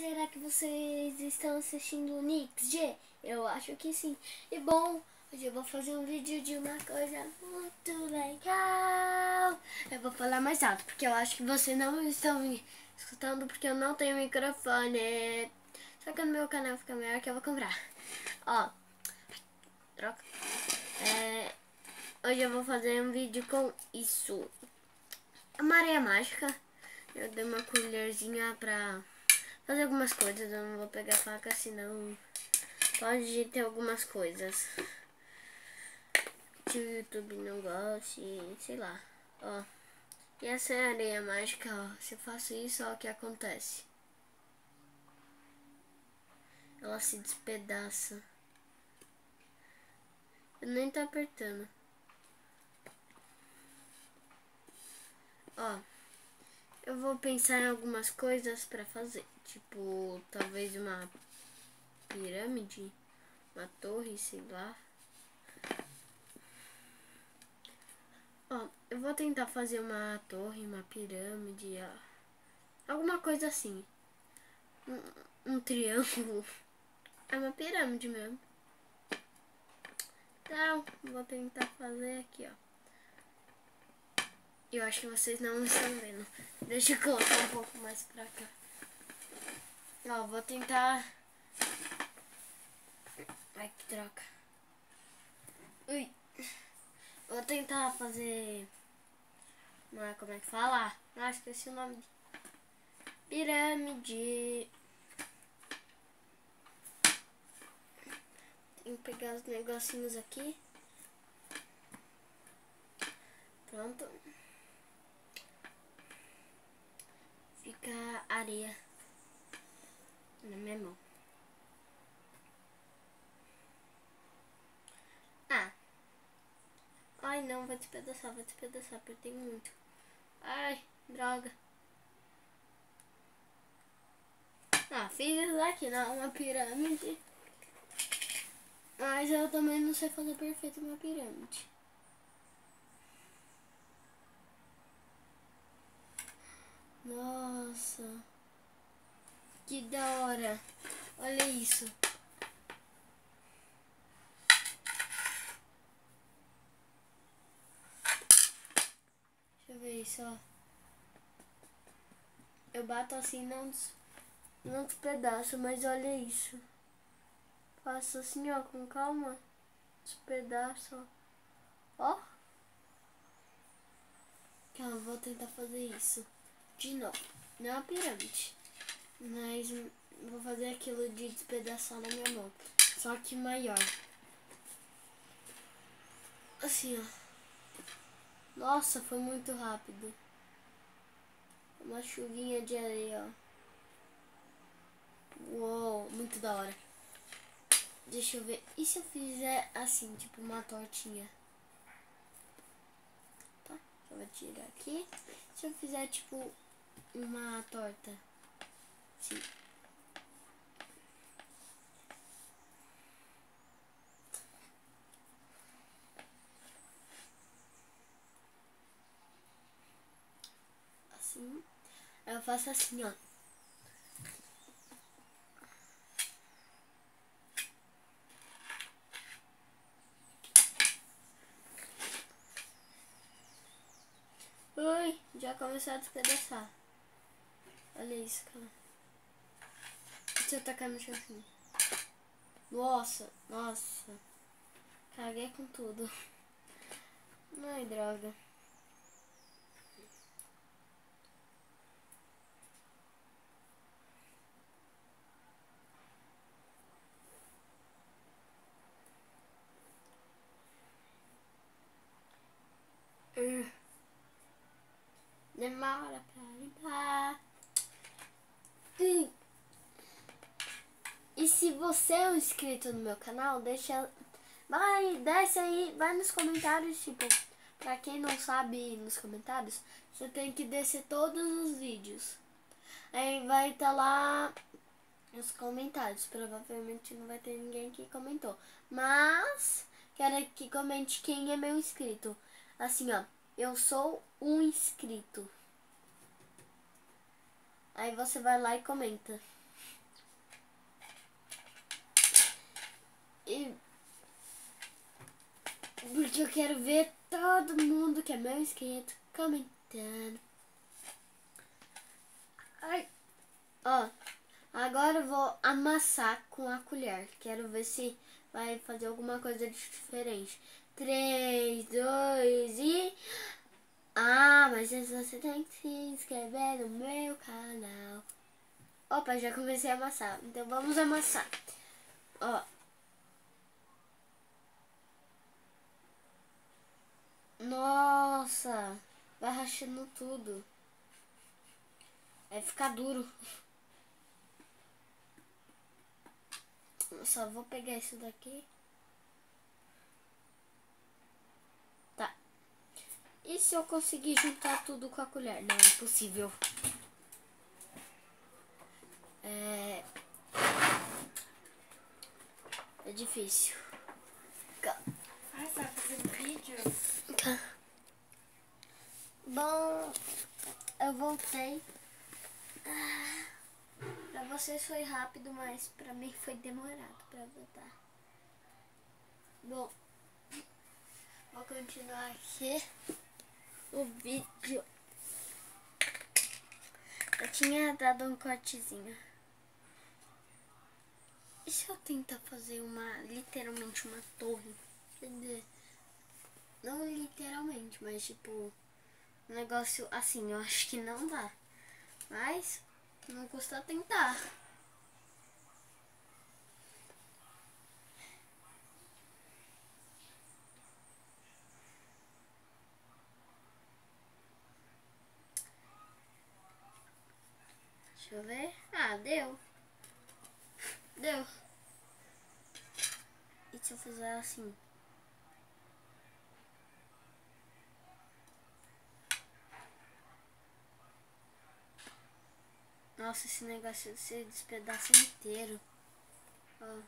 será que vocês estão assistindo o Nix G? Eu acho que sim. E bom, hoje eu vou fazer um vídeo de uma coisa muito legal. Eu vou falar mais alto, porque eu acho que vocês não estão me escutando, porque eu não tenho microfone. Só que no meu canal fica melhor, que eu vou comprar. Ó, troca. Hoje eu vou fazer um vídeo com isso. Uma areia mágica. Eu dei uma colherzinha pra fazer algumas coisas. Eu não vou pegar faca, senão pode ter algumas coisas que o YouTube não goste, sei lá. Ó, e essa é a areia mágica, ó. Se eu faço isso, ó, o que acontece? Ela se despedaça. Eu nem tô apertando. Ó, eu vou pensar em algumas coisas pra fazer. Tipo, talvez uma pirâmide, uma torre, sei lá. Ó, eu vou tentar fazer uma torre, uma pirâmide, ó. Alguma coisa assim. Um triângulo. É uma pirâmide mesmo. Então, vou tentar fazer aqui, ó. Eu acho que vocês não estão vendo. Deixa eu colocar um pouco mais pra cá. Ó, vou tentar... Ai, que troca. Ui. Vou tentar fazer... Como é que fala? Ah, esqueci o nome. Pirâmide. Tenho que pegar os negocinhos aqui. Pronto. Fica areia na minha mão. Ah. Ai, não, vai despedaçar, apertei muito. Ai, droga. Ah, fiz isso aqui, não, uma pirâmide. Mas eu também não sei fazer perfeito uma pirâmide. Nossa. Que da hora. Olha isso. Deixa eu ver isso, ó. Eu bato assim, não despedaço, mas olha isso. Faço assim, ó, com calma. Despedaço, ó. Ó. Calma, vou tentar fazer isso de novo. Não é uma pirâmide, mas vou fazer aquilo de despedaçar na minha mão. Só que maior. Assim, ó. Nossa, foi muito rápido. Uma chuvinha de areia, ó. Uou, muito da hora. Deixa eu ver. E se eu fizer assim, tipo uma tortinha? Tá, eu vou tirar aqui. Se eu fizer tipo uma torta. Sim. Assim. Aí eu faço assim, ó. Ui, já começou a despedaçar. Olha isso, cara. Deixa eu tacar no chão assim. Nossa. Caguei com tudo. Ai, droga. Demora pra limpar. E se você é um inscrito no meu canal, desce aí, vai nos comentários, tipo, pra quem não sabe nos comentários, você tem que descer todos os vídeos. Aí vai estar lá nos comentários. Provavelmente não vai ter ninguém que comentou. Mas quero que comente quem é meu inscrito. Assim, ó, eu sou um inscrito. Aí você vai lá e comenta. E porque eu quero ver todo mundo que é meu inscrito comentando. Ai. Ó, agora eu vou amassar com a colher. Quero ver se vai fazer alguma coisa diferente. 3, 2 e... Ah, mas antes você tem que se inscrever no meu canal. Opa, já comecei a amassar. Então vamos amassar. Ó. Nossa, vai rachando tudo. Vai ficar duro. Eu só vou pegar isso daqui. Tá. E se eu conseguir juntar tudo com a colher? Não, é impossível. É difícil. Ah, você tá fazendo vídeo? Bom, eu voltei. Pra vocês foi rápido, mas pra mim foi demorado pra voltar. Bom, vou continuar aqui o vídeo. Eu tinha dado um cortezinho. E se eu tentar fazer literalmente uma torre? Quer dizer, não literalmente, mas tipo, um negócio assim, eu acho que não dá. Mas não custa tentar. Deixa eu ver. Ah, deu. Deu. E se eu fizer assim? Nossa, esse negócio se despedaça inteiro. Ó.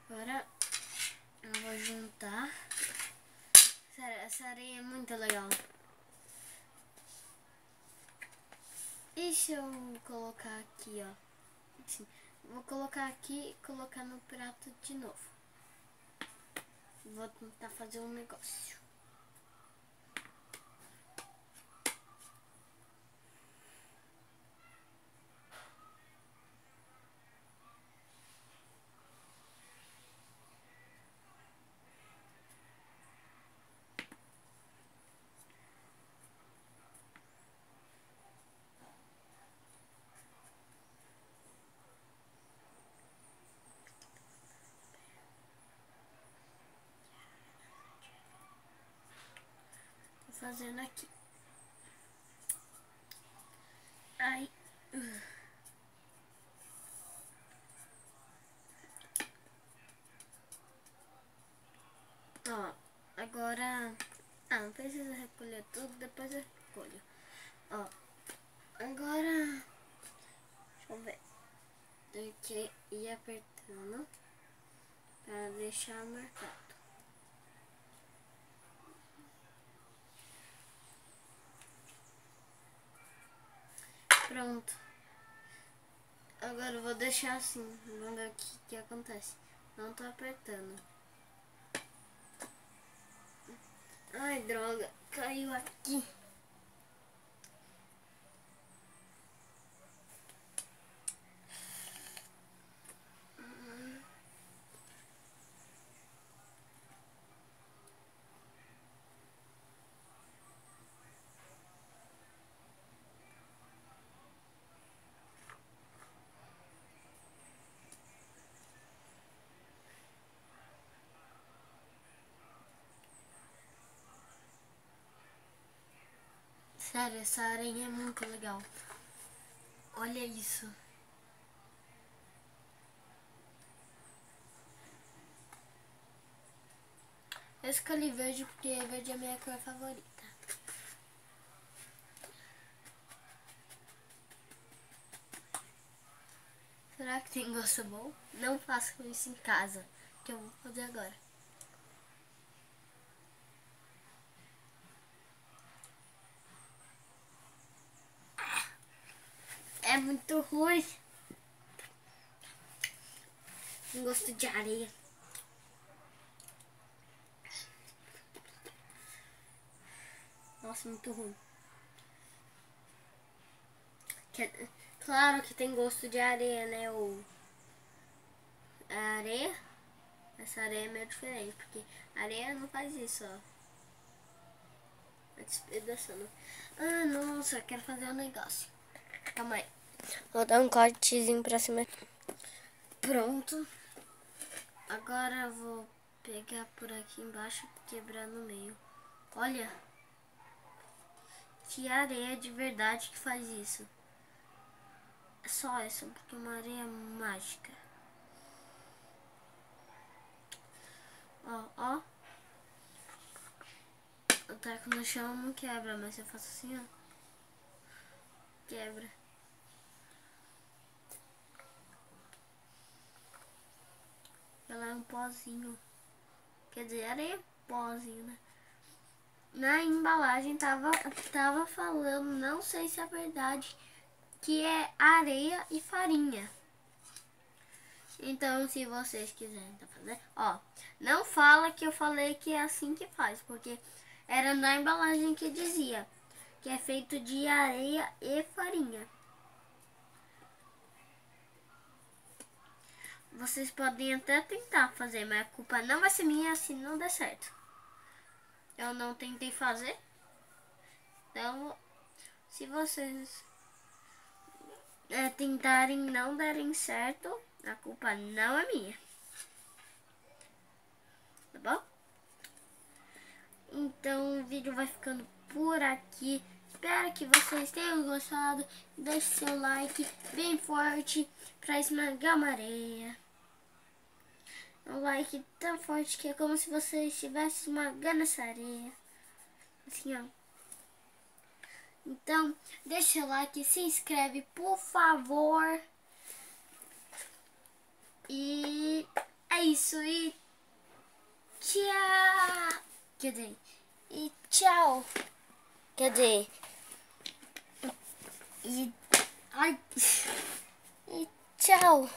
Agora eu vou juntar. Sério, essa areia é muito legal. E se eu colocar aqui, ó? Assim, vou colocar aqui e colocar no prato de novo. Vou tentar fazer um negócio. Tô fazendo aqui. Ai. Ó, agora... Ah, não precisa recolher tudo, depois eu recolho. Ó, agora... Deixa eu ver. Tem que ir apertando pra deixar marcado. Pronto. Agora eu vou deixar assim. Vamos ver o que acontece. Não tô apertando. Ai, droga. Caiu aqui. Sério, essa aranha é muito legal. Olha isso. Eu escolhi verde porque verde é a minha cor favorita. que tem gosto bom? Não façam isso em casa, que eu vou fazer agora. É muito ruim. Tem gosto de areia. Nossa, muito ruim. Claro que tem gosto de areia, né? A areia. Essa areia é meio diferente, porque a areia não faz isso, ó. Vai despedaçando. Ah, nossa, eu quero fazer um negócio. Calma aí. Vou dar um cortezinho pra cima. Pronto. Agora eu vou pegar por aqui embaixo e quebrar no meio. Olha. Que areia de verdade que faz isso. É só essa, porque é uma areia mágica. Ó, ó. Eu taco no chão não quebra, mas eu faço assim, ó. Quebra. Ela é um pozinho. Quer dizer, areia pozinho, né? Na embalagem tava falando, não sei se é verdade, que é areia e farinha. Então, se vocês quiserem fazer, ó, não fala que eu falei que é assim que faz, porque era na embalagem que dizia que é feito de areia e farinha. Vocês podem até tentar fazer, mas a culpa não vai ser minha se não der certo. Eu não tentei fazer. Então, se vocês tentarem não derem certo, a culpa não é minha. Tá bom? Então o vídeo vai ficando por aqui. Espero que vocês tenham gostado. Deixe seu like bem forte pra esmagar uma areia. Um like tão forte que é como se você estivesse esmagando essa areia. Assim, ó. Então, deixa o like, se inscreve, por favor. E é isso. E tchau. Quer dizer, e tchau. Quer dizer, e ai, e tchau.